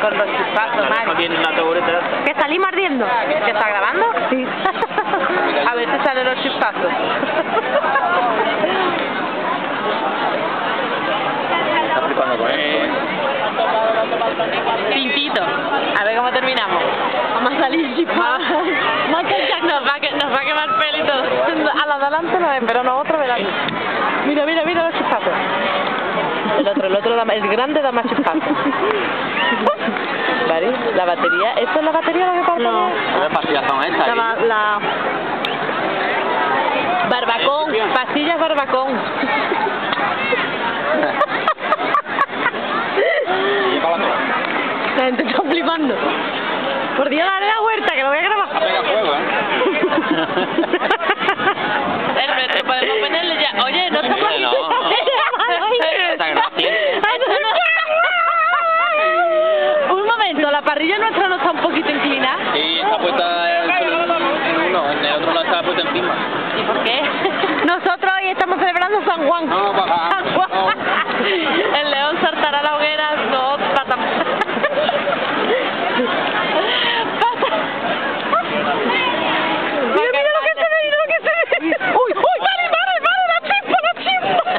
con los chispazos, Mari. ¿Que salimos ardiendo? ¿Que está grabando? Sí. A ver si salen los chispazos. Está flipando con esto, Pintito. A ver cómo terminamos. Vamos a salir chispazos. Nos va a quemar pelo y todo. A la de adelante no es, pero nosotros verán. Mira, mira, mira los chispazos. El otro da más, el grande da más chispazos. ¿Vale? La batería, ¿esto es la batería lo que falta? No. ¿Qué pastillas son estas? La... Barbacón, pastillas barbacón. La gente está flipando. Por Dios, dale la vuelta, que lo voy a grabar. Pega fuego, Pero podemos ponerle ya. Oye, no estamos aquí. No. Esta gracia. Un momento, la parrilla nuestra no está un poquito inclinada. Sí, está puesta en uno, en el otro lado está puesta encima. ¿Y por qué? Nosotros hoy estamos celebrando San Juan. No, papá. San Juan. No. El león saltará la hoguera, no, pata. Mira, mira lo que se ve, mira lo que se ve. Uy, uy, vale, la chispa, la chispa.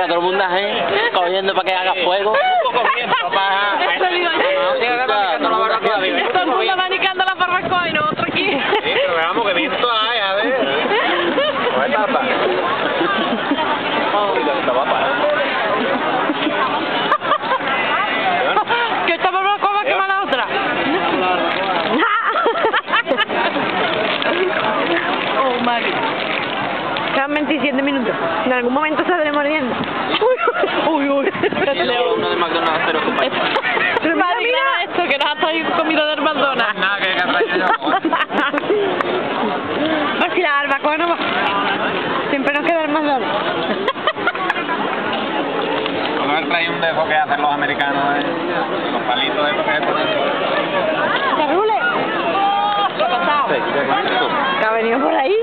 Todo el mundo cogiendo para que haga fuego. Un poco viento, papá. Eso digo yo. Todo el mundo abanicando la barbacoa y nosotros aquí. Sí, pero veamos que viento hay, a ver. ¿Cómo es tapa? Esta papa, Que esta barbacoa va a quemar la otra. Oh, Mari. Quedan 27 minutos. En algún momento saldremos mordiendo. Uy, uy. Uno de McDonald's, pero Pero Mira, mira esto, que nos ha traído comida del McDonald's. nada, que traído yo. Pues si la barbacoa no va. Siempre nos queda el más duro. Vamos a haber traído un de esos que hacen los americanos, los palitos de esos que ponen. ¡Carrule! ¿Qué ha pasado? Que ha venido por ahí.